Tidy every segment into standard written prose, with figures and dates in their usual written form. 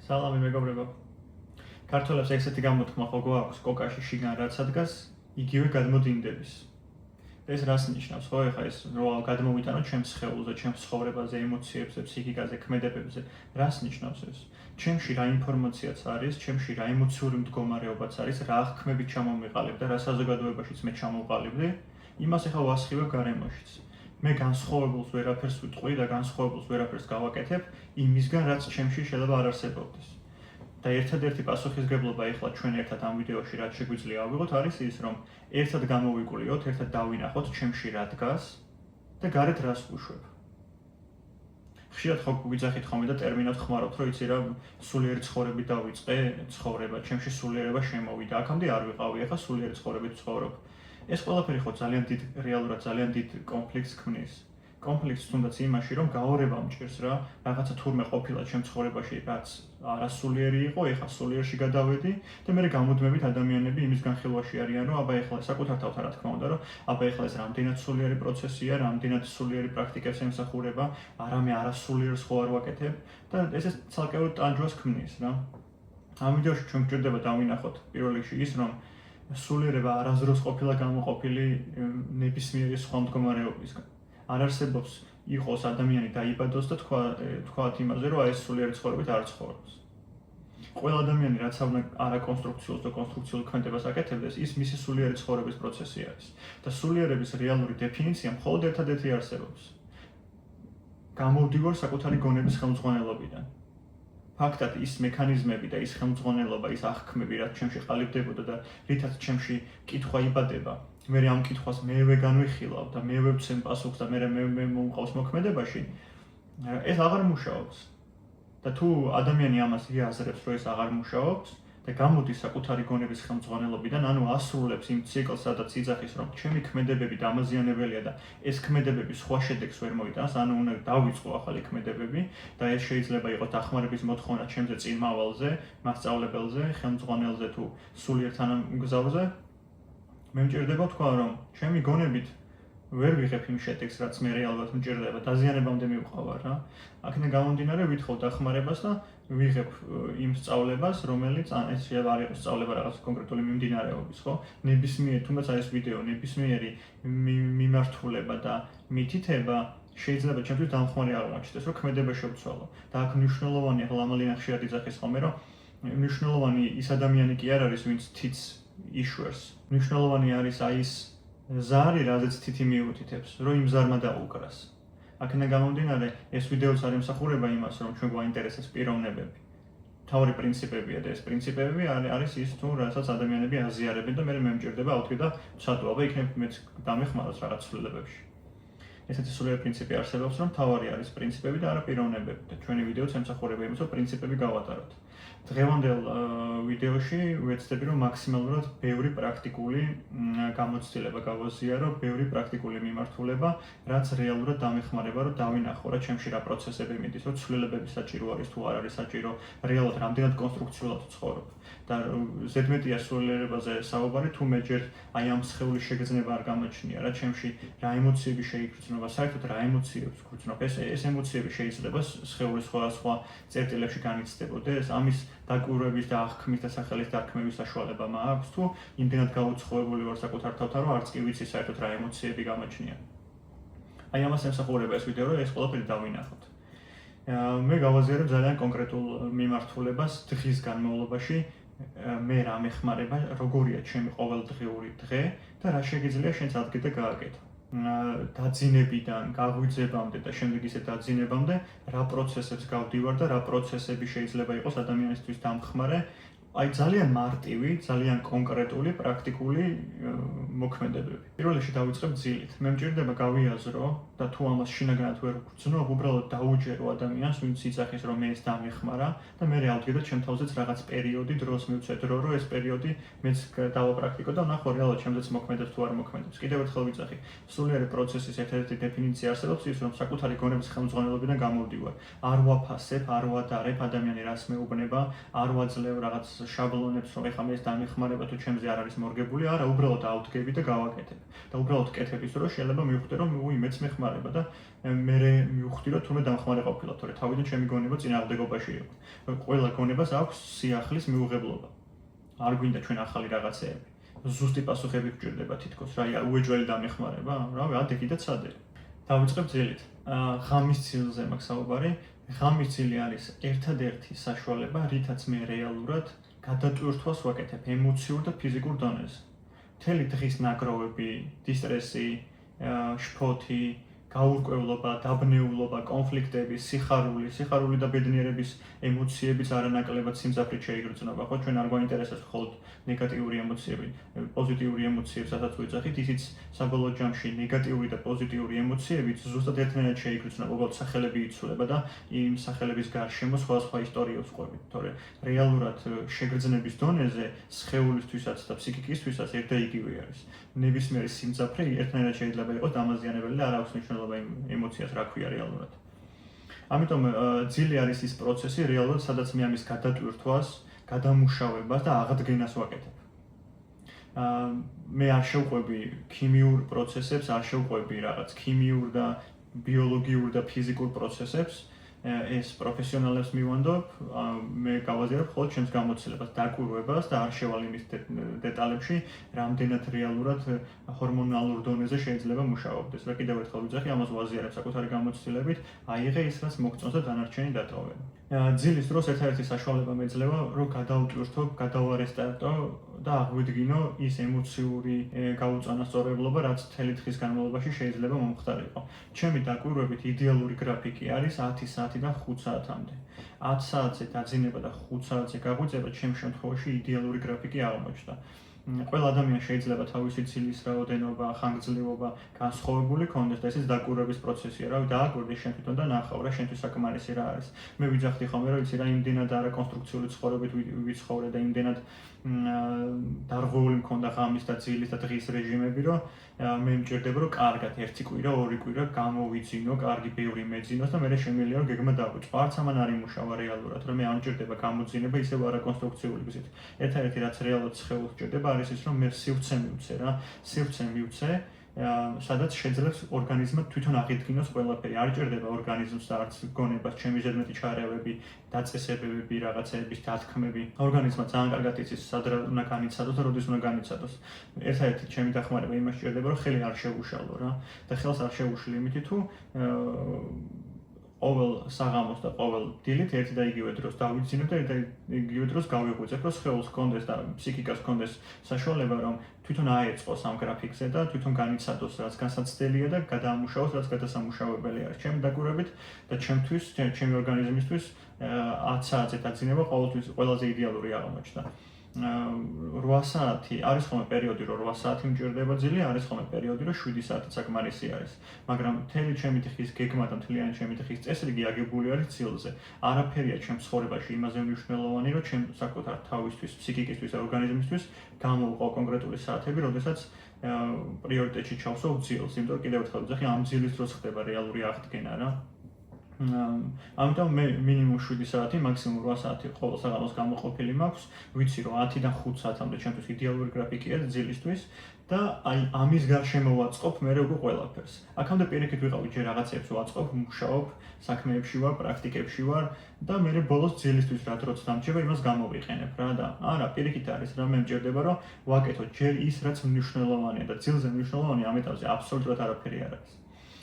სალამი მეგობრებო. ქართველებს ესეთი გამოთქმა ხო გვაქვს კოკაში შიგან რაც ადგას, იგივე გადმოდინდების. ეს რას ნიშნავს? ხო, ეხლა ეს რო გადმოვიტანო ჩემს სხეულზე, ჩემს ცხოვრებაზე, ემოციებზე, ფსიქიკაზე, ქმედებებზე, რას ნიშნავს ეს? ჩემში რა ინფორმაციაც არის, ჩემში რა ემოციური მდგომარეობაც არის, რა აღქმებით ჩამომიყალიბ და რა საზოგადოებაშიც მე ჩამოვყალიბდი, იმას ეხლა ვასხივებ გარემოშიც. მე განსხვავებულს ვერაფერს ვიტყვი და განსხვავებულს ვერაფერს გავაკეთებ იმისგან, რაც ჩემში შეიძლება არ არსებობდეს. და ერთადერთი პასუხისგებლობა ეხლა ჩვენ ერთად ამ ვიდეოში რაც შეგვიძლია ავიღოთ არის ის, რომ ერთად გამოვიკვლიოთ, ერთად დავინახოთ ჩემში რა დგას და გარეთ რას ვუშვებ. ხშირად ხო გვიძახით ხოლმე და ტერმინად ხმარობთ, რომ იცი რა, სულიერი ცხოვრებით დავიწყე, ცხოვრება, ჩემში სულიერება შემოვიდა. აქამდე არ ვიყავი, ახლა სულიერი ცხოვრებით ვცხოვრობ. ეს ყველაფერი ხო ძალიან დიდ რეალურად ძალიან დიდ კონფლიქტს ქმნის. კონფლიქტს თუნდაც იმაში, რომ გაორება მჭირს რა, რაღაცა თურმე ყოფილა ჩემ ცხოვრებაში, რაც არასულიერი იყო, ეხლა სულიერში გადავედი და მე გამოდმებით ადამიანები იმის განხილვაში არიან, რომ აბა ეხლა საკუთარ თავთან რა თქმა უნდა, რომ აბა ეხლა ეს რამდენად სულიერი პროცესია, რამდენად სულიერი პრაქტიკებს ემსახურება, არა მე არასულიერს ხო არ ვაკეთებ და ეს ცალკეულ ტანჯვას ქმნის რა. ამ ვიდეოში ჩვენ გვჭირდება დავინახოთ პირველ რიგში ის, რომ სულიერება არასდროს ყოფილა გამოყოფილი ნებისმიერი სხვა მდგომარეობისგან. არ არსებობს იყოს ადამიანი დაიბადოს და თქვათ იმაზე, რომ ეს სულიერი ცხოვრებით არ ცხოვრობს. ყველა ადამიანი რაც არაკონსტრუქციულს და კონსტრუქციულ ქმედებას აკეთებდეს, ის მისი სულიერი ცხოვრების პროცესი არის. და სულიერების რეალური დეფინიცია მხოლოდ ერთადერთი არსებობს. გამოვდივარ საკუთარი გონების ხელმძღვანელობიდან. ფაქტად ის მექანიზმები და ის ხელმძღვანელობა, ის აღქმები, რაც ჩემში ყალიბდებოდა და რითაც ჩემში კითხვა იბადება, მე ამ კითხვას მევე განვიხილავ და მევე ვცემ პასუხს და მე მომყავს მოქმედებაში, ეს აღარ მუშაობს. და თუ ადამიანი ამას იაზრებს, რომ ეს აღარ მუშაობს და გამოდის საკუთარი გონების ხელმძღვანელობიდან, ანუ ასრულებს იმ ციკლს, სადაც იძახის, რომ ჩემი ქმედებები დამაზიანებელია და ეს ქმედებები სხვა შედეგს ვერ მოიტანს, ანუ უნდა დავიწყო ახალი ქმედებები და ეს შეიძლება იყოს დახმარების მოთხოვნა ჩემზე წინმავალზე, მასწავლებელზე, ხელმძღვანელზე თუ სულიერ თანამგზავრზე. მე მჭირდება თქვა, რომ ჩემი გონებით ვერ ვიღებ იმ შედეგს, რაც მე რეალურად მჭირდება, დაზიანებამდე მივყავარ რა. აქედან გამომდინარე ვითხოვ დახმარებას და ვიღებ იმ სწავლებას, რომელიც ეს შეიძლება არ იყოს სწავლება რაღაც კონკრეტული მიმდინარეობის, ხო? ნებისმიერი, თუნდაც ეს ვიდეო, ნებისმიერი მიმართულება და მითითება შეიძლება ჩემთვის დამხმარე აღმოჩნდეს, რომ ქმედება შევცვალო. და აქ მნიშვნელოვანია, ლამალინა ხშირად იძახის ხოლმე, რომ მნიშვნელოვანი ის ადამიანი კი არ არის, ვინც თითს იშვერს. მნიშვნელოვანი არის აი ის ზარი, რაზეც თითი მიუთითებს, რომ იმ ზარმა დაუკრას. აქედან გამომდინარე, ეს ვიდეოც არ ემსახურება იმას, რომ ჩვენ გვაინტერესებს პიროვნებები. მთავარი პრინციპებია და ეს პრინციპები არის ის, თუ რასაც ადამიანები აზიარებენ და მე მემჭირდება ავდგე და ვცადო, აბა იქნებ მეც დამეხმაროს რაღაც ცვლილებებში. ესეთი სულიერი პრინციპი არსებობს, რომ მთავარი არის პრინციპები და არა პიროვნებები და ჩვენი ვიდეოც ემსახურება იმას, რომ პრინციპები გავატაროთ. დღევანდელ ვიდეოში ვეცდები, რომ მაქსიმალურად ბევრი პრაქტიკული გამოცდილება გავაზიარო, ბევრი პრაქტიკული მიმართულება, რაც რეალურად დამეხმარება, რომ დავინახო რა ჩემში რა პროცესები მიდის, რომ ცვლილებები საჭირო არის თუ არ არის საჭირო, რეალურად რამდენად კონსტრუქციულად ვცხოვრობ. და ზედმეტია სულიერებაზე საუბარი, თუ მე ჯერ აი ამ სხეულის შეგრძნება არ გამოჩნია, რა ჩემში რა ემოციები შეიგრძნობა, საერთოდ რა ემოციებს გრძნობ, ეს ემოციები შეიძლება სხეულის სხვადასხვა წერტილებში განიცდებოდეს, ამის დაკვირვების და აღქმის და სახელის დარქმევის საშუალება მაქვს, თუ იმდენად გაუცხოებული ვარ საკუთარ თავთან, რომ არც კი ვიცი საერთოდ რა ემოციები გამოჩნია. აი ამას ემსახურება ეს ვიდეო, რომ ეს ყველაფერი დავინახოთ. მე გავაზიარებ ძალიან კონკრეტულ მიმართულებას დღის განმავლობაში, მე რა მეხმარება, როგორია ჩემი ყოველდღიური დღე და რა შეგიძლია შენც ადგე და გააკეთო. დაძინებიდან, გაღვიძებამდე და შემდეგ ისე დაძინებამდე რა პროცესებს გავდივარ და რა პროცესები შეიძლება იყოს ადამიანისთვის დამხმარე, აი ძალიან მარტივი, ძალიან კონკრეტული, პრაქტიკული მოქმედებები. პირველ რიგში დავიწყებ ძილით. მე მჭირდება გავიაზრო და თუ ამას შინაგანად ვერ ვგრძნობ, უბრალოდ დაუჯერო ადამიანს, ვინც იძახის, რომ მე ეს დამეხმარა და მე ავდგე და ჩემ თავზეც რაღაც პერიოდი დროს მივცე დრო, რომ ეს პერიოდი მეც დავაპრაქტიკო და ვნახო რეალურად ჩემზეც მოქმედებს თუ არ მოქმედებს. კიდევ ერთხელ ვიძახი, სულიერი პროცესის ერთ-ერთი დეფინიცია არსებობს ის, რომ საკუთარი გონების ხელმძღვანელობიდან გამოვდივარ. არ ვაფასებ, არ ვადარებ ადამიანი რას მეუბნება, არ ვაძლევ რაღაც შაბლონებს, რომ ეხლა მე ეს დამეხმარება თუ ჩემზე არ არის მორგებული, არა, უბრალოდ ავდგები და გავაკეთებ. და უბრალოდ კეთების დროს შეიძლება მივხვდე, რომ მეც მეხმარება და მე მივხვდი, რომ თურმე დამხმარე ყოფილა, თორე თავიდან ჩემი გონება წინააღმდეგობაში იყო. ყველა გონებას აქვს სიახლის მიუღებლობა. არ გვინდა ჩვენ ახალი რაღაცეები. ზუსტი პასუხები გვჭირდება თითქოს, რა უეჯველი დამეხმარება, რავი, ადეგი და ცადე. დავიწყებ ძილით. ღამის ცილზე მაქვს საუბარი. ღამის ცილი არის ერთადერთი საშუალება, რითაც მე რეალურად გადატვირთვას ვაკეთებ ემოციურ და ფიზიკურ დონეზე. მთელი დღის ნაგროვები, დისტრესი, შფოთი, გაურკვევლობა, დაბნეულობა, კონფლიქტები, სიხარული და ბედნიერების ემოციებიც არანაკლებად სიმძაფრით შეიგრძნობა. ხო, ჩვენ არ გვაინტერესებს მხოლოდ ნეგატიური ემოციები, პოზიტიური ემოციებს სადაც ვიძახით, ისიც საბოლოო ჯამში ნეგატიური და პოზიტიური ემოციებიც ზუსტად ერთნაირად შეიგრძნობა, უბრალოდ სახელები იცვლება და იმ სახელების გარშემო სხვადასხვა ისტორიებს ყვებით. თორე რეალურად შეგრძნების დონეზე სხეულისთვისაც და ფსიქიკისთვისაც ერთ და იგივე არის. ნებისმიერი სიმძაფრე ერთნაირად შეიძლება იყოს დამაზიანებელი და არ აქვს მნიშვნელობა იმ ემოციას რა ქვია რეალურად. ამიტომ ძილი არის ის პროცესი რეალურად, სადაც მე ამის გადატვირთვას, გადამუშავებას და აღდგენას ვაკეთებ. მე არ შევყვები ქიმიურ პროცესებს, არ შევყვები რაღაც ქიმიურ და ბიოლოგიურ და ფიზიკურ პროცესებს. ეს პროფესიონალებს მივანდობ, მე გავაზიარებ მხოლოდ ჩემს გამოცდილებას, დაკვირვებას და არ შევალ იმის დეტალებში, რამდენად რეალურად ჰორმონალურ დონეზე შეიძლება მუშაობდეს. და კიდევ ერთხელ ვიძახი, ამას ვაზიარებ საკუთარი გამოცდილებით, აიღე ის, რაც მოგწონს და დანარჩენი დატოვე. ძილის დროს ერთადერთი საშუალება მეძლევა, რომ გადავტვირთო, გადავარესტარტო და აღვიდგინო ის ემოციური გაუწონასწორებლობა, რაც მთელი დღის განმავლობაში შეიძლება მომხდარიყო. ჩემი დაკვირვებით იდეალური გრაფიკი არის 10 საათიდან 5 საათამდე. 10 საათზე დაძინება და 5 საათზე გაღვიძება ჩემს შემთხვევაში იდეალური გრაფიკი აღმოჩნდა. ყველა ადამიანს შეიძლება თავისი ცილის რაოდენობა, ხანგრძლივობა განსხვავებული ქონდეს და ესეც დაკვირვების პროცესია, რავი, დააკვირდი შენ თვითონ და ნახავ რა შენთვის საკმარისი რა არის. მე ვიძახდი ხოლმე, რომ იცი რა, იმდენად არა კონსტრუქციული ცხოვრებით ვიცხოვრე და იმდენად დარღვეული მქონდა ღამის და ძილის და დღის რეჟიმები, რომ მე მჭირდება, რომ კარგად 1 კვირა, 2 კვირა გამოვიძინო, კარგი ბევრი მეძინოს და მე შემიძლია რომ გეგმა დავიწყო. არც ამან არ იმუშავა რეალურად, რომ მე არ მჭირდება გამოძინება ისევ არა კონსტრუქციული გზით. ერთადერთი რაც რეალურად სხეულს მჭირდება არის ის, რომ მე სივრცე მივცე რა, სივრცე მივცე, სადაც შეძლებს ორგანიზმმა თვითონ აღიდგინოს ყველაფერი. არ ჭირდება ორგანიზმს და არც გონებას ჩემი ზედმეტი ჩარევები, დაწესებებები, რაღაცეების დათქმები. ორგანიზმმა ძალიან კარგად იცის, სად უნდა განიცადოს და როდის უნდა განიცადოს. ერთადერთი ჩემი დახმარება იმას ჭირდება, რომ ხელი არ შევუშალო რა და ხელს არ შევუშლი იმითი თუ ყოველ საღამოს და ყოველ დილით ერთი და იგივე დროს დავიძინებ და ერთი და იგივე დროს გავიღვიძებ, რომ სხეულს ჰქონდეს და ფსიქიკას ჰქონდეს საშუალება, რომ თვითონ აეწყოს ამ გრაფიკზე და თვითონ განიცადოს, რაც განსაცდელია და გადაამუშავოს, რაც გადასამუშავებელი არის. ჩემი დაკვირვებით და ჩემთვის, ჩემი ორგანიზმისთვის 10 საათზე დაძინება ყოველთვის ყველაზე იდეალური აღმოჩნდა. 8 საათი არის ხოლმე პერიოდი, რომ 8 საათი მჭირდება ძილი, არის ხოლმე პერიოდი, რომ 7 საათიც საკმარისი არის. მაგრამ მთელი ჩემი დღის გეგმა და მთლიანი ჩემი დღის წესრიგი აგებული არის ცილზე. არაფერია ჩემს ცხოვრებაში იმაზე მნიშვნელოვანი, რომ ჩემ საკუთარ თავისთვის, ფსიქიკისთვის და ორგანიზმისთვის გამოვყო კონკრეტული საათები, როდესაც პრიორიტეტში ჩავსვავ ძილს, იმიტომ რომ კიდევ ერთხელ ვიძახი, ამ ძილის დროს ხდება რეალური აღდგენა რა. ამიტომ მე მინიმუმ 7 საათი, მაქსიმუმ 8 საათი ყოველ საღამოს გამოყოფილი მაქვს. ვიცი რომ 10-დან 5 საათამდე ჩემთვის იდეალური გრაფიკია ძილისთვის და აი ამის გარშემო ვაწყობ მე უკვე ყველაფერს. აქამდე პირიქით ვიყავი ჯერ რაღაცებს ვაწყობ, მუშაობ, საქმეებში ვარ, პრაქტიკებში ვარ და მე ბოლოს ძილისთვის რა დროც დამჭირდება, იმას გამოვიყენებ რა და არა, პირიქით არის რა, მე მჭირდება რომ ვაკეთო ჯერ ის რაც მნიშვნელოვანია და ძილზე მნიშვნელოვანი ამ ეტაპზე აბსოლუტურად არაფერი არ არის.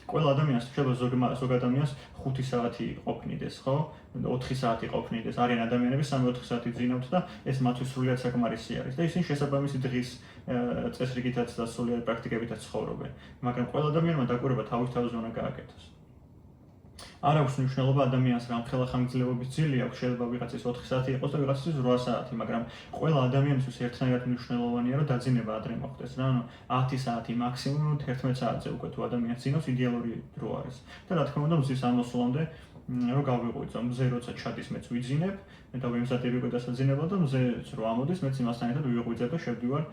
ყველა ადამიანს შეიძლება ზოგ ადამიანს 5 საათი ყოფნიდეს, ხო? 4 საათი ყოფნიდეს. არიან ადამიანები 3-4 საათი ძინავთ და ეს მათთვის სრულიად საკმარისი არის და ისინი შესაბამისი დღის წესრიგითაც და სულიერ პრაქტიკებითაც ცხოვრობენ. მაგრამ ყველა ადამიანმა დაკვირვება თავის თავზე უნდა გააკეთოს. არ აქვს მნიშვნელობა ადამიანს რა მხელა ხანგრძლივობის ძილი აქვს, შეიძლება ვიღაცის 4 საათი იყოს და ვიღაცის 8 საათი, მაგრამ ყველა ადამიანისთვის ერთნაირად მნიშვნელოვანია, რომ დაძინება ადრე მოხდეს რა, 10 საათი მაქსიმუმ 11 საათზე უკვე თუ ადამიანს ძინავს იდეალური დრო არის. და რა თქმა უნდა, მზის ამოსვლამდე რომ გავიღვიძო, მზე როცა ჩადის მეც ვიძინებ, მე დავიმზადები უკვე დასაძინებლად და მზეც რო ამოდის, მეც იმასთან ერთად ვიღვიძებ და შევდივარ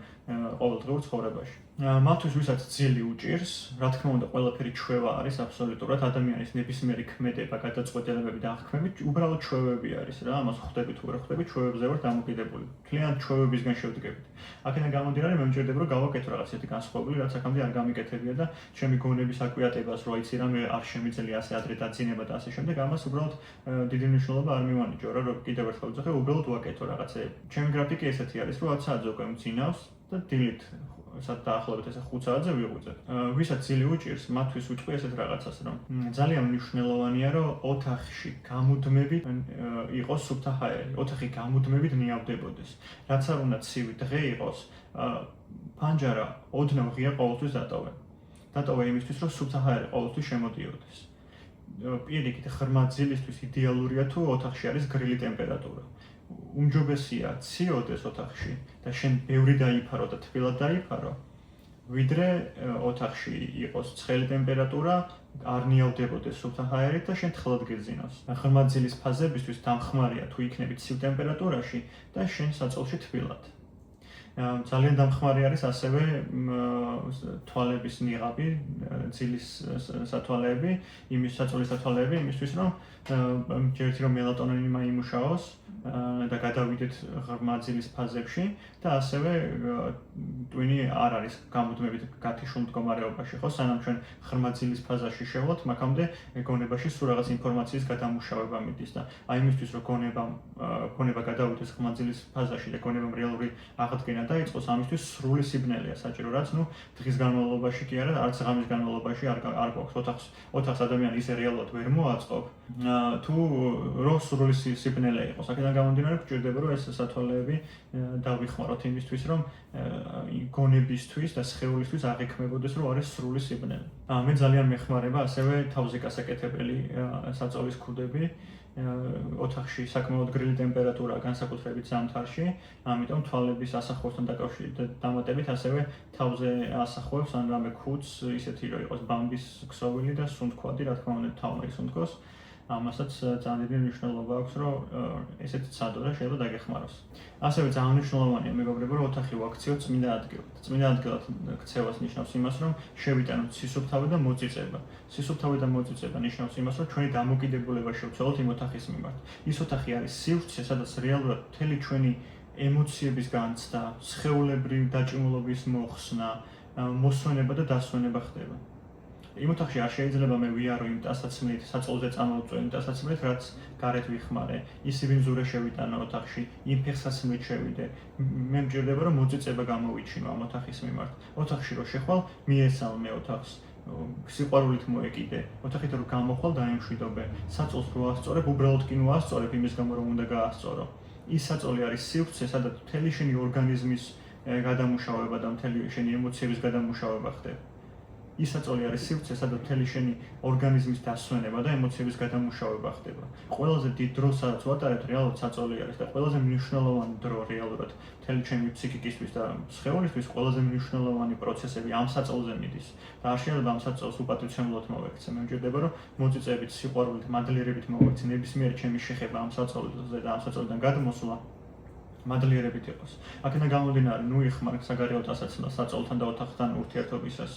ყოველდღიურ ცხოვრებაში. მათთვის ვისაც ძილი უჭირს, რა თქმა უნდა, ყველაფერი ჩვევა არის აბსოლუტურად ადამიანის ნებისმიერი ქმედება, გადაწყვეტილებები და აღქმები უბრალოდ ჩვევები არის რა, ამას ხვდები თუ არ ხვდები, ჩვევებზე ვართ დამოკიდებული. მთლიანად ჩვევებისგან შევდგებით. აქედან გამომდინარე, მე მჭირდება რომ გავაკეთო რაღაც ისეთი განსხვავებული, რაც აქამდე არ გამიკეთებია და ჩემი გონების აკვიატებას რო იცი რამე არ შემიძლია ასე ადრე დაძინება და ასე შემდეგ, ამას უბრალოდ დიდი მნიშვნელობა არ მივანიჭო რა, რომ კიდევ ერთხელ ვიძახე, უბრალოდ ვაკეთო რაღაცეები. ჩემი გრაფიკი ესეთი არის, რომ 10 საათზე უკვე მძინავს და დილით დაახლოებით ესე 5 საათზე ვიღვიძებ. ვისაც ძილი უჭირს, მათთვის ვიტყვი ესეთ რაღაცას, რომ ძალიან მნიშვნელოვანია, რომ ოთახში გამუდმებით იყოს სუფთა ჰაერი, ოთახი გამუდმებით ნიავდებოდეს. რაც არ უნდა ცივი დღე იყოს, ფანჯარა ოდნავ ღია ყოველთვის დატოვე. დატოვე იმისთვის, რომ სუფთა ჰაერი ყოველთვის შემოდიოდეს. პირიქით ღრმა ძილისთვის იდეალურია თუ ოთახში არის გრილი ტემპერატურა. უმჯობესია ციოდეს ოთახში და შენ ბევრი დაიფარო და თბილად დაიფარო, ვიდრე ოთახში იყოს ცხელი ტემპერატურა, არ ნიავდებოდეს სუფთა ჰაერით და შენ თხლად გეძინოს. ღრმა ძილის ფაზებისთვის დამხმარია თუ იქნები ცივ ტემპერატურაში და შენ საწოლში თბილად. ძალიან დამხმარე არის ასევე თვალების ნიღაბი, ძილის სათვალეები, საწოლის სათვალეები, იმისთვის რომ ერთი რომ მელატონინი მაიმუშაოს და გადავიდეთ ღრმა ძილის ფაზებში და ასევე ტვინი არ არის გამუდმებით გათიშულ მდგომარეობაში, ხო, სანამ ჩვენ ღრმა ძილის ფაზაში შევლოთ, მაქამდე გონებაში სულ რაღაც ინფორმაციის გადამუშავება მიდის და აი იმისთვის რომ გონება გადავიდეს ღრმა ძილის ფაზაში და გონებამ რეალური აღდგენა დაიწყოს, ამისთვის სრული სიბნელეა საჭირო, რაც ნუ დღის განმავლობაში კი არა, არც ღამის განმავლობაში არ გვაქვს. ოთახს ადამიანი ისე რეალურად ვერ მოაწყობ, თუ რო სრული სიბნელე იყოს. აქედან გამომდინარე, გვჭირდება რომ ეს სათვალეები დავიხმაროთ იმისთვის, რომ გონებისთვის და სხეულისთვის აღიქმებოდეს, რომ არის სრული სიბნელე. მე ძალიან მეხმარება ასევე თავზე გასაკეთებელი საწოლის ქუდები. ოთახში საკმაოდ გრილი ტემპერატურაა განსაკუთრებით ზამთარში, ამიტომ თვალების ასახვევთან დაკავშირებით დამატებით ასევე თავზე ასახვევს ან რამე ქუდს, ისეთი რომ იყოს ბამბის ქსოვილი და სუნთქვადი, რა თქმა უნდა, თავმე სუნთქოს. ამასაც ძალიან დიდი მნიშვნელობა აქვს, რომ ესეთი ცადო და შეიძლება დაგეხმაროს. ასევე ძალიან მნიშვნელოვანია მეგობრებო, რომ ოთახი ვაქციოთ წმინდა ადგილად. წმინდა ადგილად ქცევას ნიშნავს იმას, რომ შევიტანოთ სისუფთავე და მოწიწება. სისუფთავე და მოწიწება ნიშნავს იმას, რომ ჩვენი დამოკიდებულება შევცვალოთ იმ ოთახის მიმართ. ის ოთახი არის სივრცე, სადაც რეალურად მთელი ჩვენი ემოციების განცდა, სხეულებრივი დაჭიმულობის მოხსნა, მოსვენება და დასვენება ხდება. იმ ოთახში არ შეიძლება მე ვიარო იმ ტანსაცმლით, საწოლზე წამოვწვე იმ ტანსაცმლით, რაც გარეთ ვიხმარე, ისი ბინძურე შევიტანო ოთახში, იმ ფეხსაცმლით შევიდე. მე მჭირდება რომ მოწიწება გამოვიჩინო ამ ოთახის მიმართ. ოთახში რო შეხვალ, მიესალმე ოთახს. სიყვარულით მოეკიდე, ოთახით რო გამოხვალ დაემშვიდობე. საწოლს რო ასწორებ, უბრალოდ კი ნუ ასწორებ იმის გამო რომ უნდა გაასწორო. ის საწოლი არის სივრცე, სადაც მთელი შენი ორგანიზმის გადამუშავება და მთელი შენი ემოციების გადამუშავება ხდება. ის საწოლი არის სივრცე, სადაც მთელი შენი ორგანიზმის დასვენება და ემოციების გადამუშავება ხდება. ყველაზე დიდ დროს სადაც ვატარებთ, რეალურად საწოლი არის და ყველაზე მნიშვნელოვანი დრო რეალურად მთელი ჩემი ფსიქიკისთვის და სხეულისთვის ყველაზე მნიშვნელოვანი პროცესები ამ საწოლზე მიდის. და არ შეიძლება ამ საწოლს უპატივცემლად მოვექცე. მე მჯერდება რომ მოწიწებით, სიყვარულით, მადლიერებით მოვექცე ნებისმიერი ჩემი შეხება ამ საწოლზე და ამ საწოლიდან გადმოსვლა მადლიერებით იყოს. აქედან გამომდინარე, ნუ იხმარ საგარეო ტანსაცმელს საწოლთან და ოთახთან ურთიერთობისას.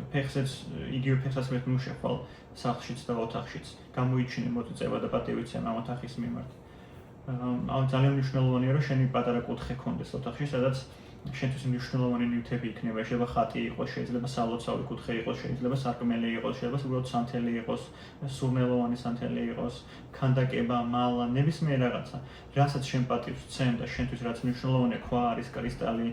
ფეხზეც იგივე ფეხსაცმლით ნუ შეხვალ სახლშიც და ოთახშიც. გამოიჩინე მოწიწება და პატივიცემ ამ ოთახის მიმართ. ძალიან მნიშვნელოვანია, რომ შენი პატარა კუთხე ქონდეს ოთახში, სადაც შენთვის მნიშვნელოვანი ნივთები იქნება. შეიძლება ხატი იყოს, შეიძლება სალოცავი კუთხე იყოს, შეიძლება სარკმელი იყოს, შეიძლება უბრალოდ სანთელი იყოს, სურნელოვანი სანთელი იყოს, ქანდაკება, მალა, ნებისმიერ რაღაცა. რასაც შენ პატივს ცემ და შენთვის რაც მნიშვნელოვანია, ქვა არის, კრისტალი,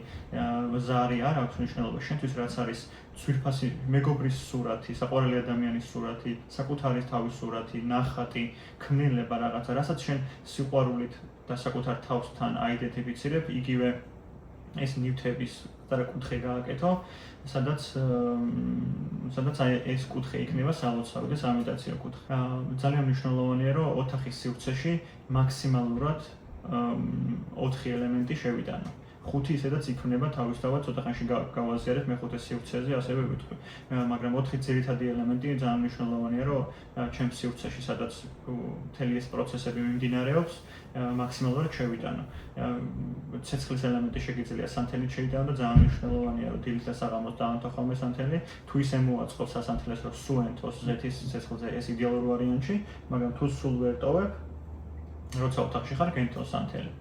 ზარი არ აქვს მნიშვნელობა. შენთვის რაც არის ძვირფასი მეგობრის სურათი, საყვარელი ადამიანის სურათი, საკუთარი თავის სურათი, ნახატი, ქმნილება რაღაცა, რასაც შენ სიყვარულით და საკუთარ თავსთან აიდენტიფიცირებ, იგივე ეს ნივთების და კუთხე გააკეთო, სადაც აი ეს კუთხე იქნება სალოცავი და საიმიტაციო კუთხე. ძალიან მნიშვნელოვანია, რომ ოთახის სივრცეში მაქსიმალურად 4 ელემენტი შევიტანო. 5 ისედაც იქნება თავისთავად ცოტა ხანში გავაზიარებ მეხუთე სივრცეზე, ასევე ვიტყვი. მაგრამ 4 ძირითადი ელემენტი ძალიან მნიშვნელოვანია, რომ ჩემს სივრცეში, სადაც მთელი ეს პროცესები მიმდინარეობს, მაქსიმალურად შევიტანო. ცეცხლის ელემენტი შეგიძლია სანთელით შეიტანო და ძალიან მნიშვნელოვანია, რომ დილით და საღამოს დაანთო ხოლმე სანთელი, თუ ისე მოაწყობს სასანთელს, რომ სულ ენტოს ზეთის ცეცხლზე ეს იდეალურ ვარიანტში, მაგრამ თუ სულ ვერ ტოვებ, როცა ოთახში ხარ, გენტო სანთელი.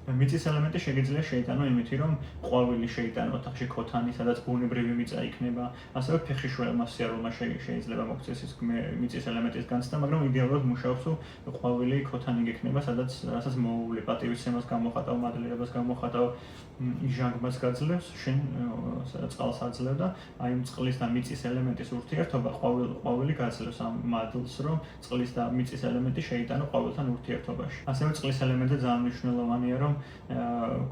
მიწის ელემენტი შეგიძლია შეიტანო იმითი, რომ ყვავილი შეიტანო ოთახში ქოთანი, სადაც ბუნებრივი მიწა იქნება, ასევე ფეხში შველმა სიარულმა შეიძლება მოქცეს ის მიწის ელემენტის განცდა, მაგრამ იდეალურად მუშაობს, თუ ყვავილი ქოთანი გექნება, რასაც მოუვლი პატივისცემას გამოხატავ, მადლიერებას გამოხატავ, იჟანგბას გაძლევს, შენ წყალს აძლევ და აი იმ წყლის და მიწის ელემენტის ურთიერთობა ყვავილი გაძლევს ამ მადლს, რომ წყლის და მიწის ელემენტი შეიტანო ყვავილთან ურთიერთობაში. ასევე წყლის ელემენტი ძალიან მნიშვნელოვანია, რომ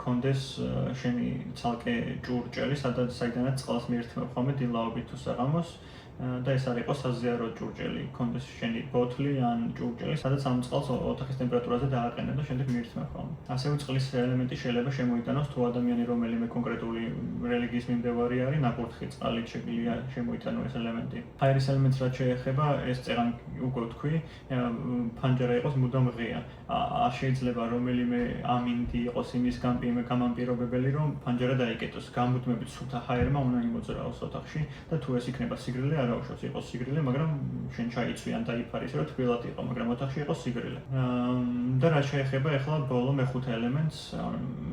კონდეს შენი ცალკე ჭურჭელი, საიდანაც წყალს მიერთმევ ხოლმე დილაობით თუ საღამოს და ეს არ იყოს საზიარო ჭურჭელი, კონდეს შენი ბოთლი ან ჭურჭელი, სადაც ამ წყალს ოთახის ტემპერატურაზე დააყენებ და შემდეგ მიერთმევ ხოლმე. ასევე წყლის ელემენტი შეიძლება შემოიტანოს თუ ადამიანი რომელიმე კონკრეტული რელიგიის მიმდევარი არის, ნაკურთხი წყალით შეგვიძლია შემოიტანო ეს ელემენტი. ფაერის ელემენტს რაც შეეხება, ეს წერან უკვე ვთქვი, ფანჯარა იყოს მუდამ ღია. არ შეიძლება რომელიმე ამინდი იყოს იმის გამამპირობებელი, რომ ფანჯარა დაიკეტოს. გამუდმებით სუფთა ჰაერმა უნდა იმოძრაოს ოთახში და თუ ეს იქნება სიგრილე, არ აუშვებს იყოს სიგრილე, მაგრამ შენ ჩაიცვი ან დაიფარის, რომ თბილად იყო, მაგრამ ოთახში იყოს სიგრილე. და რაც შეეხება ახლა ბოლო მეხუთე ელემენტს,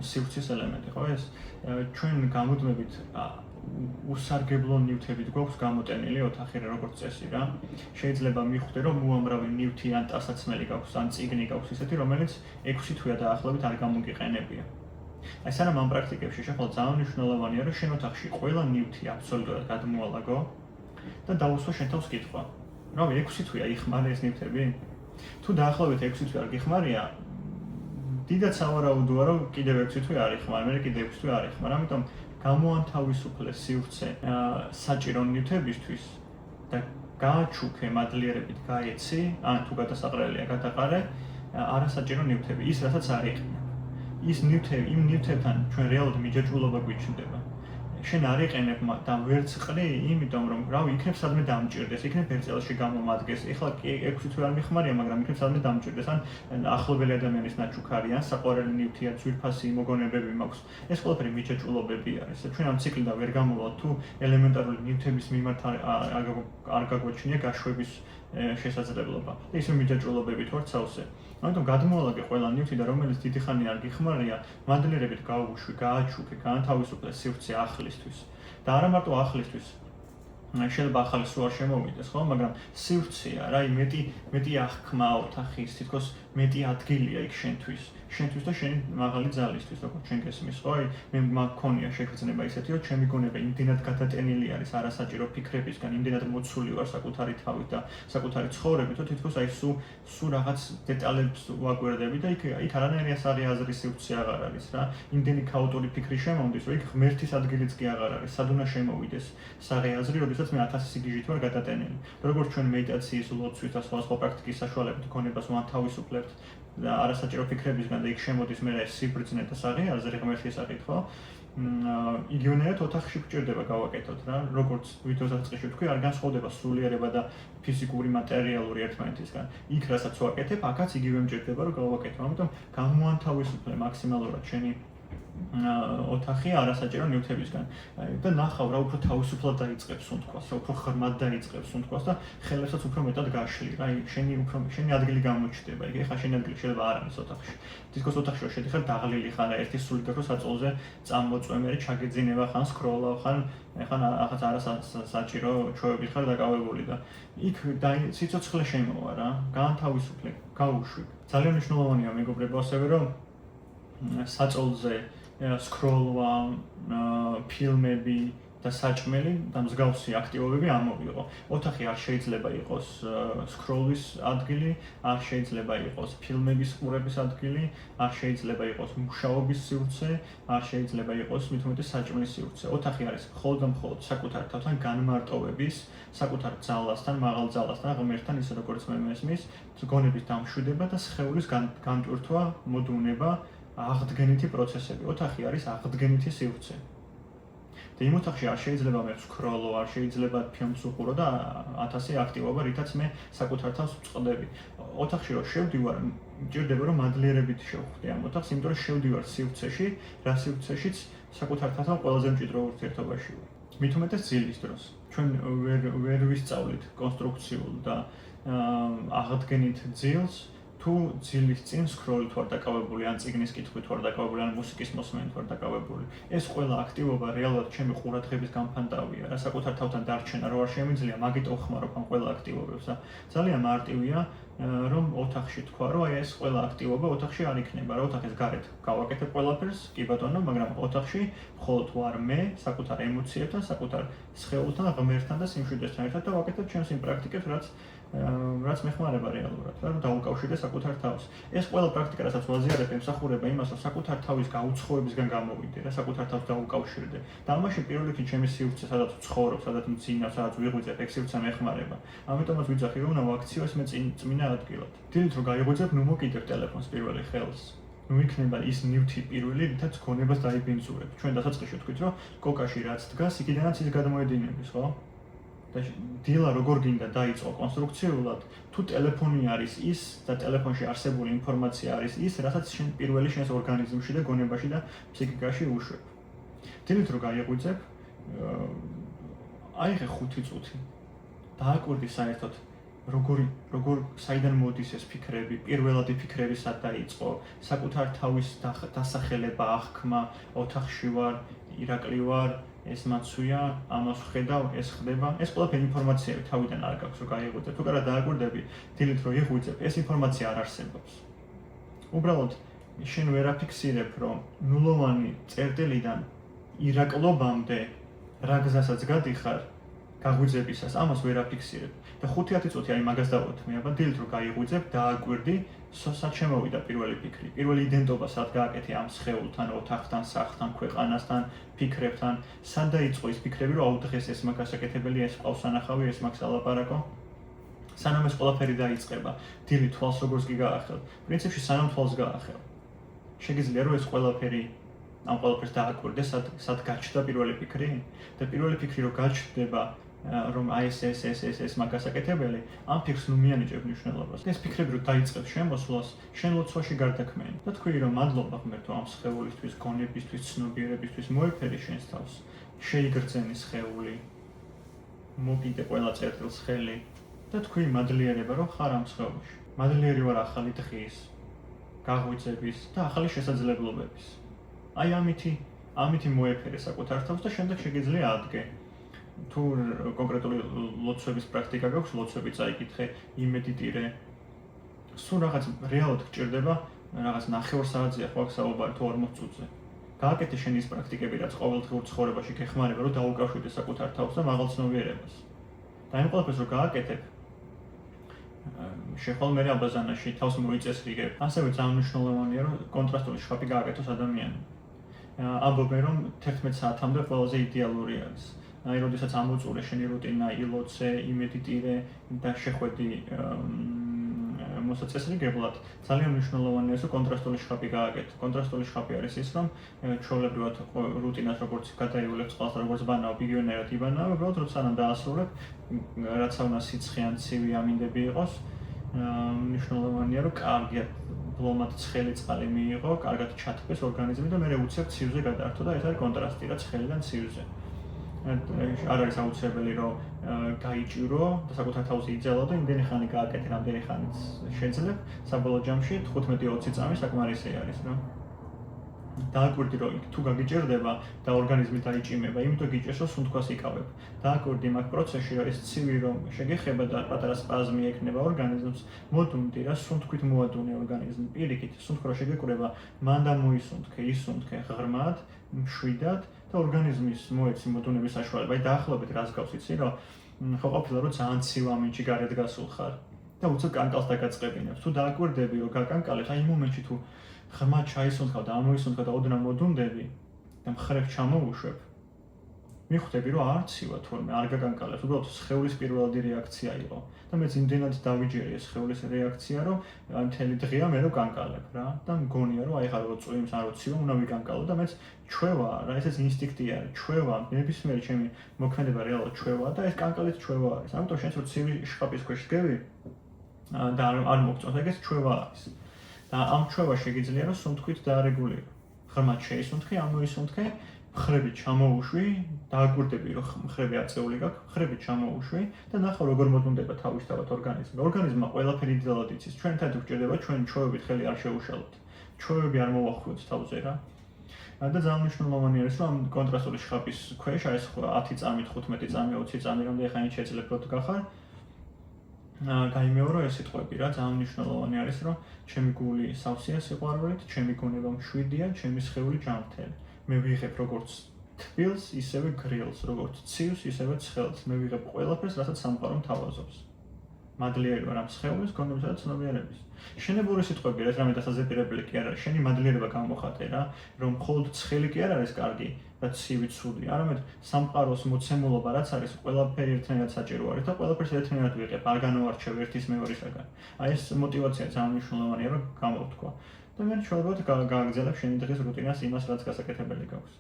სივრცის ელემენტი, ხო ეს? ჩვენ გამუდმებით უსარგებლო ნივთებით გვაქვს გამოტენილი ოთახი როგორც წესი რა. შეიძლება მიხვდე, რომ უამრავი ნივთი ან ტანსაცმელი გაქვს, ან წიგნი გაქვს ისეთი, რომელიც 6 თვეა დაახლოებით არ გამოგიყენებია. აი სანამ ამ პრაქტიკებში შეხვალ ძალიან მნიშვნელოვანია, რომ შენ ოთახში ყველა ნივთი აბსოლუტურად გადმოალაგო და დაუსვა შენ თავს კითხვა. რავი, 6 თვეა იხმარე ეს ნივთები? თუ დაახლოებით 6 თვე არ გიხმარია, დიდად სავარაუდოა, რომ კიდევ 6 თვე არ იხმარ, მე კიდევ 6 თვე არ იხმარ, ამიტომ გამოანთავისუფლე სივრცე საჭირო ნივთებისთვის და გააჩუქე მადლიერებით გაეცი, ან თუ გადასაყრელია გადაყარე არასაჭირო ნივთები, ის რასაც არ იყენებ. ის ნივთები, იმ ნივთებთან ჩვენ რეალურად მიჯაჭვულობა გვიჩნდება. შენ არ იყენებ და ვერც ყრი, იმიტომ რომ რავი, იქნებ სადმე დამჭირდეს, იქნებ ერთ წელში გამომადგეს. ეხლა 6 თვე არ მიხმარია, მაგრამ იქნებ სადმე დამჭირდეს, ან ახლობელი ადამიანის ნაჩუქარი, ან საყვარელი ნივთია, ძვირფასი მოგონებები მაქვს. ეს ყველაფერი მიჯაჭვულობები არის. ჩვენ ამ ციკლიდან ვერ გამოვალთ, თუ ელემენტარული ნივთების მიმართ არ გაგვაჩნია გაშვების შესაძლებლობა. ისე მიჯაჭვულობებით ვართ სავსე. ამიტომ გადმოალაგე ყველა ნივთი და რომელიც დიდი ხანი არ გიხმარია, მადლიერებით გაუშვი, გააჩუქე, გაანთავისუფლე სივრცე ახლისთვის. და არა მარტო ახლისთვის. შეიძლება ახალი სულ არ შემოვიდეს, ხო, მაგრამ სივრცეა რა, მეტი აღქმა ოთახის, თითქოს მეტი ადგილია იქ შენთვის და შენი მაღალი ძალისთვის, როგორც ჩვენ გესმის, ხო? მე მაქონია შეგრძნება ისეთი, რომ ჩემი გონება იმდენად გადატენილი არის არასაჭირო ფიქრებისგან, იმდენად მოცული ვარ საკუთარი თავით და საკუთარი ცხოვრებით, რომ თითქოს აი სულ რაღაც დეტალებს ვაგვერდები და იქ არანაირი ასაღი აზრის სივრცე აღარ არის რა. იმდენი ქაოტური ფიქრი შემოვიდეს, რომ იქ ღმერთის ადგილიც კი აღარ არის. სად უნდა შემოვიდეს საღი აზრი, როდესაც მე 1000 სიგიჟით ვარ გადატენილი. როგორც ჩვენ მედიტაციის, ლოცვის და სხვა პრაქტიკის საშუალებით გონებას ვანთავისუფლებთ და არასაჭირო ფიქრებისგან და იქ შემოდის მე ეს სიბრძნე და საღი აზრი ღმერთის აზრით, ხო? იგივენაირად ოთახში გვჭირდება გავაკეთოთ რა, როგორც ვითოს აწყიში თქვი, არ განსხვავდება სულიერება და ფიზიკური მატერიალური ერთმანეთისგან. იქ რასაც ვაკეთებ, აქაც იგივე მჭირდება რომ გავაკეთო. ამიტომ გამოანთავისუფლე მაქსიმალურად შენი ოთახი არასაჭირო ნივთებისგან. და ნახავ რა უფრო თავისუფლად დაიწყებს სუნთქვას, რა უფრო ღრმად დაიწყებს სუნთქვას და ხელებსაც უფრო მეტად გაშლი. რა შენი ადგილი გამოჩნდება. ეხლა შენი ადგილი შეიძლება არ არის ოთახში. თითქოს ოთახში რომ შედიხარ დაღლილი ხარ, ერთი სული გაქვს საწოლზე წამოწვემერი ჩაგეძინება ხან სკროლავ ხან ეხლა რაღაც არასაჭირო ჩვევებით ხარ დაკავებული და იქ სიცოცხლე შემოვა რა, გაანთავისუფლე, გაუშვი. ძალიან მნიშვნელოვანია მეგობრებო ასევე რომ საწოლზე სკროლვა, ფილმები და საჭმელი და მსგავსი აქტივობები ამოვიღო. ოთახი არ შეიძლება იყოს სკროლვის ადგილი, არ შეიძლება იყოს ფილმების ყურების ადგილი, არ შეიძლება იყოს მუშაობის სივრცე, არ შეიძლება იყოს მით უმეტეს საჭმლის სივრცე. ოთახი არის მხოლოდ და მხოლოდ საკუთარ თავთან განმარტოვების, საკუთარ ძალასთან, მაღალ ძალასთან, ღმერთთან, ისე როგორც მე მესმის, გონების დამშვიდება და სხეულის განტვირთვა, მოდუნება აღდგენითი პროცესები. ოთახი არის აღდგენითი სივრცე. და იმ ოთახში არ შეიძლება მე ვსკროლო, არ შეიძლება ფილმს უყურო და 1000 აქტივობა, რითაც მე საკუთარ თავს ვწყდები. ოთახში რო შევდივარ, მჭირდება რომ მადლიერებით შევხვდე ამ ოთახს, იმიტომ რომ შევდივარ სივრცეში, რა სივრცეშიც საკუთარ თასთან ყველაზე მჭიდრო ურთიერთობაში ვარ. მით უმეტეს ძილის დროს. ჩვენ ვერ ვისწავლით კონსტრუქციულ და აღდგენით ძილს, თუ ძილის წინ სკროლით ვარ დაკავებული, ან წიგნის კითხვით ვარ დაკავებული, ან მუსიკის მოსმენით ვარ დაკავებული. ეს ყველა აქტივობა რეალურად ჩემი ყურადღების განფანტავია, რა საკუთარ თავთან დარჩენა რო არ შემიძლია, მაგით ვხმარობ ამ ყველა აქტივობებს და ძალიან მარტივია რომ ოთახში თქვა, რომ აი ეს ყველა აქტივობა ოთახში არ იქნება, რა ოთახის გარეთ გავაკეთებ ყველაფერს, კი ბატონო, მაგრამ ოთახში მხოლოდ ვარ მე, საკუთარ ემოციებთან, საკუთარ სხეულთან, ღმერთთან და სიმშვიდესთან ერთად და ვაკეთებ ჩემს იმ პრაქტიკებს, რაც მეხმარება რეალურად, რა დაუკავშირე საკუთარ თავს. ეს ყველა პრაქტიკა, რასაც ვაზიარებ, ემსახურება იმას, რომ საკუთარ თავის გაუცხოებისგან გამოვიდე, რა საკუთარ თავს დაუკავშირდე. და ამაში პირველ რიგში ჩემი სივრცე, სადაც ვცხოვრობ, სადაც მძინავ, სადაც ვიღვიძებ, ეგ სივრცე მეხმარება. ამიტომაც ვიძახი, რომ უნდა ვაქციო ეს მე წმინდა ადგილად. დილით რო გაიღვიძებ, ნუ მოკიდებ ტელეფონს პირველი ხელს. ნუ იქნება ის ნივთი პირველი, რითაც გონებას დაიბინძურებ. ჩვენ დასაწყისში ვთქვით, რომ კოკაში რაც დგას, იქიდანაც ის გადმოედინების, ხო? და დილა როგორ გინდა დაიწყო კონსტრუქციულად, თუ ტელეფონი არის ის და ტელეფონში არსებული ინფორმაცია არის ის, რასაც შენ პირველი შენს ორგანიზმში და გონებაში და ფსიქიკაში უშვებ. დილით რო გაიღვიძებ, აიღე 5 წუთი. დააკვირდი საერთოდ როგორ საიდან მოდის ეს ფიქრები, პირველადი ფიქრები სად დაიწყო, საკუთარ თავის დასახელება, აღქმა, ოთახში ვარ, ირაკლი ვარ, ეს მაცვია, ამას ვხედავ, ეს ხდება, ეს ყველაფერი ინფორმაციები თავიდან არ გაქვს რომ გაიღვიძებ. თუ არა დააკვირდები, დილით რო იღვიძებ, ეს ინფორმაცია არ არსებობს. უბრალოდ შენ ვერ აფიქსირებ, რომ ნულოვანი წერტილიდან ირაკლობამდე რა გზასაც გადიხარ, გაღვიძებისას, ამას ვერ აფიქსირებ. და 5-10 წუთი აი მაგას დავუთმე, აბა დილით რო გაიღვიძებ, დააკვირდი, სად შემოვიდა პირველი ფიქრი, პირველი იდენტობა სად გააკეთე ამ სხეულთან, ოთახთან, სახლთან, ქვეყანასთან, ფიქრებთან, სად დაიწყო ის ფიქრები, რომ აუ დღეს ეს მაგას აკეთებელი, ეს ყავს სანახავი, ეს მაგას ალაპარაკო. სანამ ეს ყველაფერი დაიწყება, დილით თვალს როგორც კი გაახელ. პრინციპში სანამ თვალს გაახელ. შეგიძლია რომ ეს ყველაფერი ამ ყველაფერს დააკვირდე, სად გაჩნდა პირველი ფიქრი და პირველი ფიქრი რო გაჩნდება, რომ აი ეს მაგას აკეთებელი, ამ ფიქრს ნუ მიანიჭებ მნიშვნელობას. ეს ფიქრები რო დაიწყებს შემოსვლას, შენ ლოცვაში გარდაქმენ. და თქვი რომ მადლობა ღმერთო ამ სხეულისთვის, გონებისთვის, ცნობიერებისთვის, მოეფერი შენს თავს. შეიგრძენი სხეული. მოკიდე ყველა წერტილს ხელი და თქვი მადლიერება რომ ხარ ამ სხეულში. მადლიერი ვარ ახალი დღის, გაღვიძების და ახალი შესაძლებლობების. აი ამითი მოეფერე საკუთარ თავს და შემდეგ შეგიძლია ადგე. თუ კონკრეტული ლოცვების პრაქტიკა გაქვს, ლოცვები წაიკითხე, იმედიტირე. სულ რაღაც რეალურად გჭირდება, რაღაც 9 საათზეა ხო აქ საუბარი თუ 40 წუთზე. გააკეთე შენ ის პრაქტიკები, რაც ყოველდღიურ ცხოვრებაში გეხმარება, რომ დაუკავშირდე საკუთარ თავს და მაღალცნობიერებას. და იმ ყველაფერს რო გააკეთებ, შეხვალ მე აბაზანაში თავს მოიწესრიგებ. ასევე ძალიან მნიშვნელოვანია, რომ კონტრასტული შხაპი გააკეთოს ადამიანმა. ამბობენ, რომ 11 საათამდე ყველაზე იდეალური არის. აი, როდესაც ამოწურე შენი რუტინა, ილოცე, იმედიტირე და შეხვედი მოსაწესრიგებლად, ძალიან მნიშვნელოვანია, რომ კონტრასტული შხაპი გააკეთო. კონტრასტული შხაპი არის ის, რომ ჩვეულებრივად რუტინას როგორც გადაივლებ წყალს, როგორც ბანავ, იგივენაირად იბანავ, უბრალოდ როცა სანამ დაასრულებ, რაც უნდა სიცხე ან ცივი ამინდები იყოს, მნიშვნელოვანია, რომ კარგად ბლომად ცხელი წყალი მიიღო, კარგად ჩათბეს ორგანიზმი და მე უცებ ცივზე გადაართო და ეს არის კონტრასტი რა ცხელიდან ცივზე. არ არის აუცილებელი რომ გაიჭირო და საკუთარ თავს იძალო და იმდენი ხანი გააკეთე, რამდენი ხანიც შეძლებ, საბოლოო ჯამში 15-20 წამი საკმარისი არის რა. დააკვირდი რომ თუ გაგიჭირდება და ორგანიზმი დაიჭიმება, იმიტომ გიჭირს რომ სუნთქვას იკავებ. დააკვირდი მაგ პროცესში რომ ეს ცივი რომ შეგეხება და პატარა სპაზმი ექნება ორგანიზმს, მოდუნდი რა სუნთქვით მოადუნე ორგანიზმი. პირიქით სუნთქვა შეგეკრება, მან და მოისუნთქე, ისუნთქე ღრმად, მშვიდად და ორგანიზმის მოეცი მოდუნების საშუალება. აი დაახლოებით რას გავს იცი რომ ხო ყოფილა რომ ძალიან ცივ ამინდში გარეთ გასულ ხარ და უცებ კანკალს დაგაწყებინებს. თუ დააკვირდები რომ გაკანკალებს, აი იმ მომენტში თუ ღრმად ჩაისუნთქავ და ამოისუნთქავ და ოდნავ მოდუნდები და მხრებ ჩამოუშვებ, მიხვდები რომ არ ცივა თურმე არ გაგანკალებს, უბრალოდ სხეულის პირველადი რეაქცია იყო და მეც იმდენად დავიჯერე ეს სხეულის რეაქცია, რომ მთელი დღეა მე რო განკალებ რა და მგონია რომ აი ხარ რო წვიმს არ რო ცივა უნდა ვიგანკალო და მეც ჩვევა რა ესეც ინსტინქტი არის, ჩვევა, ნებისმიერი ჩემი მოქმედება რეალურად ჩვევაა და ეს კანკალიც ჩვევა არის. ამიტომ შენც რო ცივი შხაპის ქვეშ დგები და არ მოგწონს, ეგეც ჩვევა არის. და ამ ჩვევას შეგიძლია რომ სუნთქვით დაარეგულირო. ღრმად შეისუნთქე, ამოისუნთქე, მხრები ჩამოუშვი, დააკვირდები რომ მხრები აწეული გაქვს, მხრები ჩამოუშვი და ნახო როგორ მოძუნდება თავისთავად ორგანიზმი. ორგანიზმმა ყველაფერი ძალად იცის. ჩვენთან თუ გჭირდება ჩვენ ჩვევებით ხელი არ შევუშალოთ. ჩვევები არ მოვახვიოთ თავზე რა. და ძალიან მნიშვნელოვანი არის რომ ამ კონტრასტული შხაპის ქვეშ აი ეს 10 წამით, 15 წამი, 20 წამი რამდენი ხანი შეძლებოთ გახარ. გაიმეორო ეს სიტყვები რა, ძალიან მნიშვნელოვანი არის რომ ჩემი გული სავსეა სიყვარულით, ჩემი გონება მშვიდია, ჩემი სხეული ჯანმრთელი. მე ვიღებ როგორც თბილს, ისევე გრილს, როგორც ცივს, ისევე ცხელს. მე ვიღებ ყველაფერს, რასაც სამყარო მთავაზობს. მადლიერი ვარ ამ სხეულის, გონებისა და ცნობიერების. შენებური სიტყვები რა, რამე დასაზეპირებელი კი არ არის. შენი მადლიერება გამოხატე რა, რომ მხოლოდ ცხელი კი არ არის კარგი და ცივი ცუდი, არამედ სამყაროს მოცემულობა რაც არის, ყველაფერი ერთნაირად საჭირო არის და ყველაფერს ერთნაირად ვიღებ, არ განვარჩევ ერთის მეორისაგან. აი ეს мотиваცია ძალიან მნიშვნელოვანია რომ გამოვთქვა. და მე შეიძლება გააგრძელებ შენი დღის რუტინას იმას, რაც გასაკეთებელი გაქვს.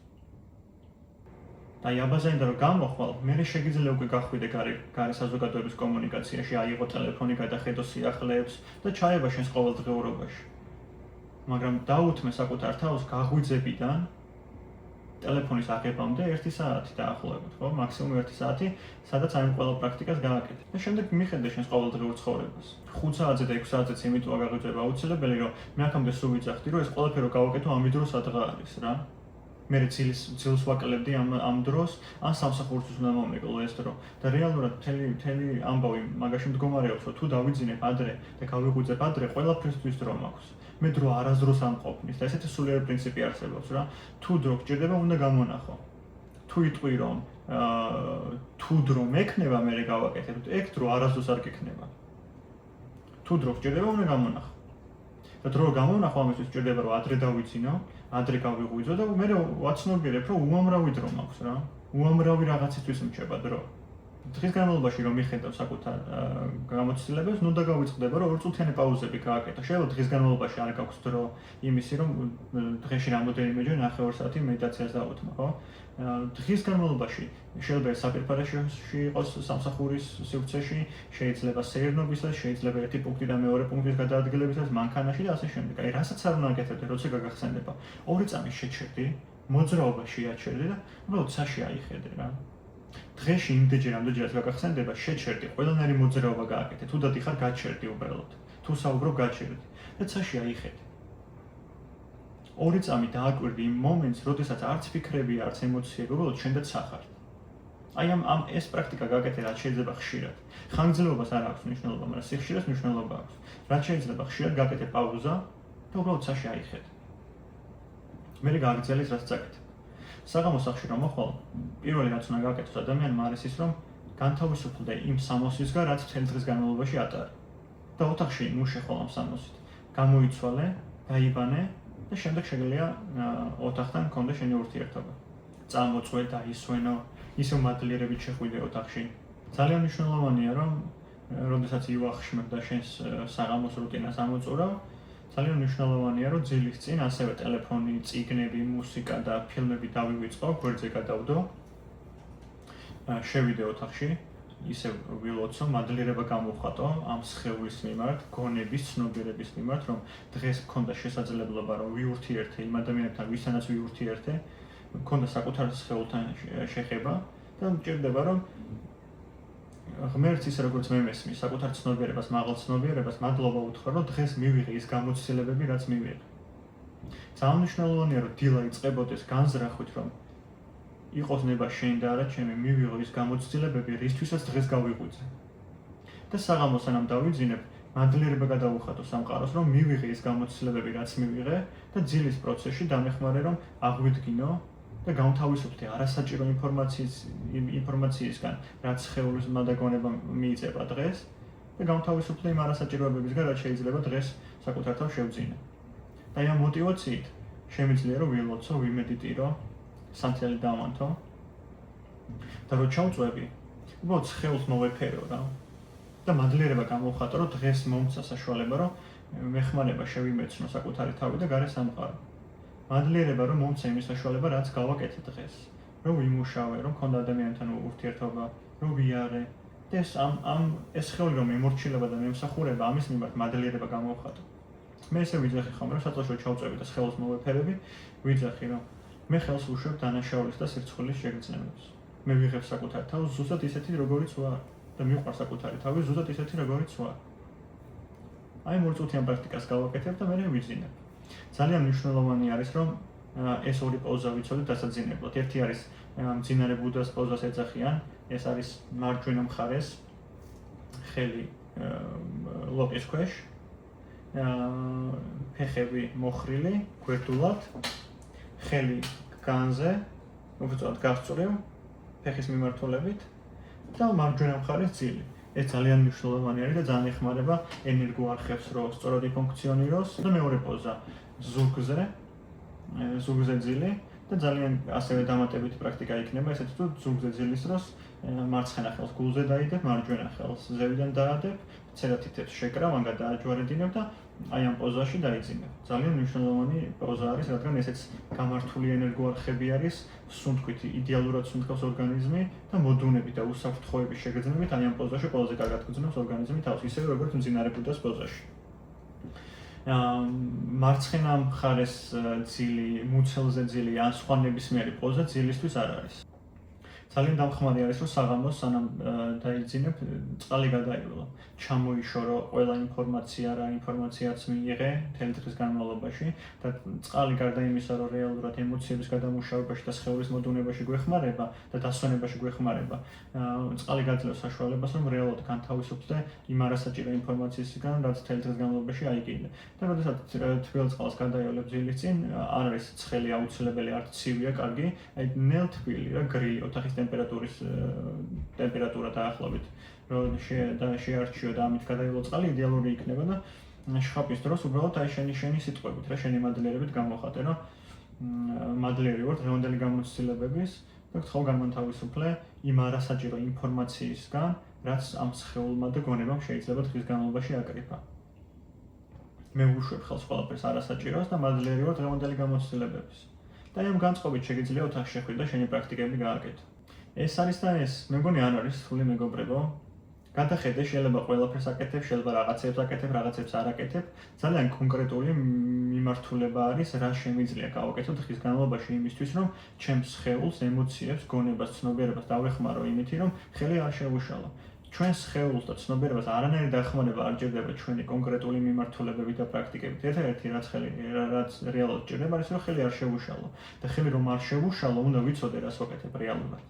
და იაბაზაინდა რომ გამოხვალ, მე შეგიძლია უკვე გახვიდე გარე საზოგადოების კომუნიკაციაში, აიღო ტელეფონი, გადახედო სიახლეებს და ჩაება შენს ყოველდღიურობაში. მაგრამ დაუთმე საკუთარ თავს გაღვიძებიდან ტელეფონის აღებამდე 1 საათი დაახლოებით, ხო? მაქსიმუმ 1 საათი, სადაც აი ყველა პრაქტიკას გააკეთე. და შემდეგ მიხედე შენს ყოველდღიურ ცხოვრებას. 5 საათზე და 6 საათზეც იმიტომა გაღვიძება აუცილებელი, რომ მე აქამდე სულ ვიცახდი, რომ ეს ყველაფერი რო გავაკეთო ამ დროს ადღა არის რა. მე ძილს ვაკლებდი ამ დროს, ან სამსახურისთვის უნდა მომეკლო ეს დრო. და რეალურად მთელი ამბავი მაგაში მდგომარეობს, რომ თუ დავიძინებ ადრე და გავიღვიძებ ადრე, ყველაფრისთვის დრო მაქვს. მე დრო არასდროს არ მყოფნის და ესეთი სულიერი პრინციპი არსებობს რა. თუ დრო გჭირდება, უნდა გამონახო. თუ იტყვი რომ თუ დრო მექნება, მე გავაკეთებ, ეგ დრო არასდროს არ გექნება. თუ დრო გჭირდება, უნდა გამონახო. და დრო გამონახო ამისთვის გჭირდება რომ ადრე დავიძინო, ადრე გავიღვიძო და მე ვაცნობიერებ რომ უამრავი დრო მაქვს რა. უამრავი რაღაცისთვის მრჩება დრო. დღის განმავლობაში რომ მიხედავ საკუთარ გამოცდილებებს, ნუ დაგავიწყდება რომ 2 წუთიანი პაუზები გააკეთო. შეიძლება დღის განმავლობაში არ გაქვს დრო იმისი რომ დღეში რამოდენიმეჯერ 9 საათი მედიტაციას დავუთმო, ხო? დღის განმავლობაში შეიძლება საპირფარეში იყოს სამსახურის სივრცეში, შეიძლება სეირნობისას, შეიძლება ერთი პუნქტიდან მეორე პუნქტის გადაადგილებისას, მანქანაში და ასე შემდეგ. აი, რასაც არ უნდა გაკეთებდე, როცა გაგახსენდება. 2 წამი შეჩერდი, მოძრაობაში აჩერდი და უბრალოდ ცაში აიხედე რა. დღეში იმდენჯერ ამდენჯერაც გაგახსენდება, შეჩერდი, ყველანაირი მოძრაობა გააკეთე. თუ დადიხარ, გაჩერდი უბრალოდ. თუ საუბრობ, გაჩერდი და ცაში აიხედე. 2 წამი დააკვირდი იმ მომენტს, როდესაც არც ფიქრები, არც ემოციები, უბრალოდ შენ და ცხარ. აი ამ ეს პრაქტიკა გააკეთე, რაც შეიძლება ხშირად. ხანგრძლივობას არ აქვს მნიშვნელობა, მაგრამ სიხშირეს მნიშვნელობა აქვს. რაც შეიძლება ხშირად გააკეთე პაუზა და უბრალოდ ცაში აიხედე. მე გააგრძელის რაც წაკეთე. საღამოს სახლში რომ მოხვალ, პირველი რაც უნდა გააკეთოს ადამიანმა არის ის, რომ განთავისუფლდე იმ სამოსისგან, რაც მთელი დღის განმავლობაში ატარე. და ოთახში ნუ შეხვალ ამ სამოსით. გამოიცვალე, გაიბანე და შემდეგ შეგიძლია ოთახთან გქონდა შენი ურთიერთობა. წამოწვე, დაისვენო, ისევ მადლიერებით შეხვიდე ოთახში. ძალიან მნიშვნელოვანია, რომ როდესაც ივახშმებ და შენს საღამოს რუტინას ამოწურავ, ძალიან მნიშვნელოვანია, რომ ძილის წინ ასევე ტელეფონი, წიგნები, მუსიკა და ფილმები დავივიწყო, გვერდზე გადავდო. შევიდე ოთახში, ისევ ვილოცო, მადლიერება გამოვხატო ამ სხეულის მიმართ, გონების, ცნობიერების მიმართ, რომ დღეს მქონდა შესაძლებლობა, რომ ვიურთიერთე იმ ადამიანებთან, ვისთანაც ვიურთიერთე, მქონდა საკუთარ სხეულთან შეხება და მჭირდება, რომ ღმერთს ისე როგორც მე მესმის, საკუთარ ცნობიერებას, მაღალ ცნობიერებას მადლობა უთხრა, რომ დღეს მივიღე ის გამოცდილებები, რაც მივიღე. ძალიან მნიშვნელოვანია, რომ დილა იწყებოდეს განზრახვით, რომ იყოს ნება შენ და არა ჩემი, მივიღო ის გამოცდილებები, რისთვისაც დღეს გავიღვიძე. და საღამოს სანამ დავიძინებ, მადლიერება გადავუხატო სამყაროს, რომ მივიღე ის გამოცდილებები, რაც მივიღე და ძილის პროცესში დამეხმარე, რომ აღვიდგინო და გამთავისუფლდე არასაჭირო ინფორმაციისგან, რაც სხეულისმა და გონებამ მიიწება დღეს და გამთავისუფლდე იმ არასაჭიროებებისგან, რაც შეიძლება დღეს საკუთარ თავს შევძინე. და ამ мотивაციით შემიძლია რომ ვილოცო, ვიმედიტირო, სამთელი დავანთო და რო ჩავწვევი, უბრალოდ სხეულს მოვეფერო რა. და მადლიერება გამოვხატო, რომ დღეს მომცა საშუალება, რომ მეხმარება შევიმეცნო საკუთარი თავი და გარე სამყარო. მადლიერება რომ მომცა იმის საშუალება, რაც გავაკეთე დღეს. რომ ვიმუშავე, რომ მქონდა ადამიანთან ურთიერთობა, რომ ვიარე. და ეს სხეული რომ მემორჩილება და მემსახურება, ამის მიმართ მადლიერება გამოვხატო. მე ესე ვიძახი ხომ, რომ საწოლში ჩავწევი და სხეულს მოვეფერები, ვიძახი რომ მე ხელს ვუშვებ დანაშაულის და სირცხვილის შეგრძნებას. მე ვიღებ საკუთარ თავს ზუსტად ისეთი, როგორიც ვარ და მიყვარს საკუთარი თავი ზუსტად ისეთი, როგორიც ვარ. აი მოწუთიან პრაქტიკას გავაკეთებ და მე ვიძინებ. ძალიან მნიშვნელოვანი არის, რომ ეს ორი პოზა ვიცოდეთ დასაძინებლად. ერთი არის მძინარე ბუდას პოზას ეძახიან, ეს არის მარჯვენა მხარეს ხელი ლოყის ქვეშ, ფეხები მოხრილი, გვერდულად, ხელი განზე, უბრალოდ გასწვრივ, ფეხის მიმართულებით და მარჯვენა მხარეს ძილი. ეს ძალიან მნიშვნელოვანი არის და ძალიან ეხმარება ენერგო არხებს, რომ სწორად იფუნქციონიროს და მეორე პოზა ზურგზე ძილი და ძალიან ასევე დამატებითი პრაქტიკა იქნება, ესეც თუ ზურგზე ძილის დროს მარცხენა ხელს გულზე დაიდებ, მარჯვენა ხელს ზევიდან დაადებ, ცერათითებს შეკრავ, ან გადააჯვარედინებ და აი ამ პოზაში დაიძინებ. ძალიან მნიშვნელოვანი პოზა არის, რადგან ესეც გამართული ენერგო არხები არის, სუნთქვით იდეალურად სუნთქავს ორგანიზმი და მოდუნები და უსაფრთხოების შეგრძნებით აი ამ პოზაში ყველაზე კარგად გრძნობს ორგანიზმი თავს, ისევე როგორც მძინარე ბუდას პოზაში. მარცხენა მხარეს ძილი, მუცელზე ძილი ან სხვა ნებისმიერი პოზა ძილისთვის არ არის. ძალიან დამხმარე არის, რომ საღამოს სანამ დაიძინებ, წყალი გადაივლო. ჩამოიშორო ყველა ინფორმაცია, რა ინფორმაციაც მიიღე მთელი დღის განმავლობაში და წყალი გარდა იმისა, რომ რეალურად ემოციების გადამუშავებაში და სხეულის მოდუნებაში გვეხმარება და დასვენებაში გვეხმარება, წყალი გაძლევს საშუალებას, რომ რეალურად განთავისუფლდე იმ არასაჭირო ინფორმაციისგან, რაც მთელი დღის განმავლობაში აიგინე. და როდესაც თბილ წყალს გადაივლებ ძილის წინ, არ არის ცხელი აუცილებელი, არც ცივია, კარგი, აი ნელთბილი რა გრილი ოთახის ტემპერატურა დაახლოებით რომ შეარჩიო და ამით გადაივლო წყალი იდეალური იქნება და შხაპის დროს უბრალოდ აი შენი სიტყვებით რა შენი მადლიერებით გამოვხატე რომ მადლიერი ვარ დღევანდელი გამოცდილებების და ხო გამონთავისუფლე იმ არასაჭირო ინფორმაციისგან რაც ამ სხეულმა და გონებამ შეიძლება დღის განმავლობაში აკრიფა. მე ვუშვებ ხელს ყველაფერს არასაჭიროს და მადლიერი ვარ დღევანდელი გამოცდილებების. და ამ განწყობით შეგიძლია ოთახში შეხვიდე და შენი პრაქტიკები გააკეთო. ეს არის და ეს, მე მგონი არ არის სრული მეგობრებო. გადახედე, შეიძლება ყველაფერს აკეთებ, შეიძლება რაღაცებს აკეთებ, რაღაცებს არ აკეთებ. ძალიან კონკრეტული მიმართულება არის, რა შემიძლია გავაკეთო დღის განმავლობაში იმისთვის, რომ ჩემს სხეულს, ემოციებს, გონებას, ცნობიერებას დავეხმარო იმითი, რომ ხელი არ შევუშალო. ჩვენს სხეულს და ცნობიერებას არანაირი დახმარება არ ჭირდება ჩვენი კონკრეტული მიმართულებებით და პრაქტიკებით. ერთ-ერთი რაც რეალურად ჭირდება, არის რომ ხელი არ შევუშალო. და ხელი რომ არ შევუშალო, უნდა ვიცოდე რას ვაკეთებ რეალურად.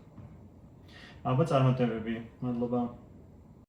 აბა წარმატებები, მადლობა.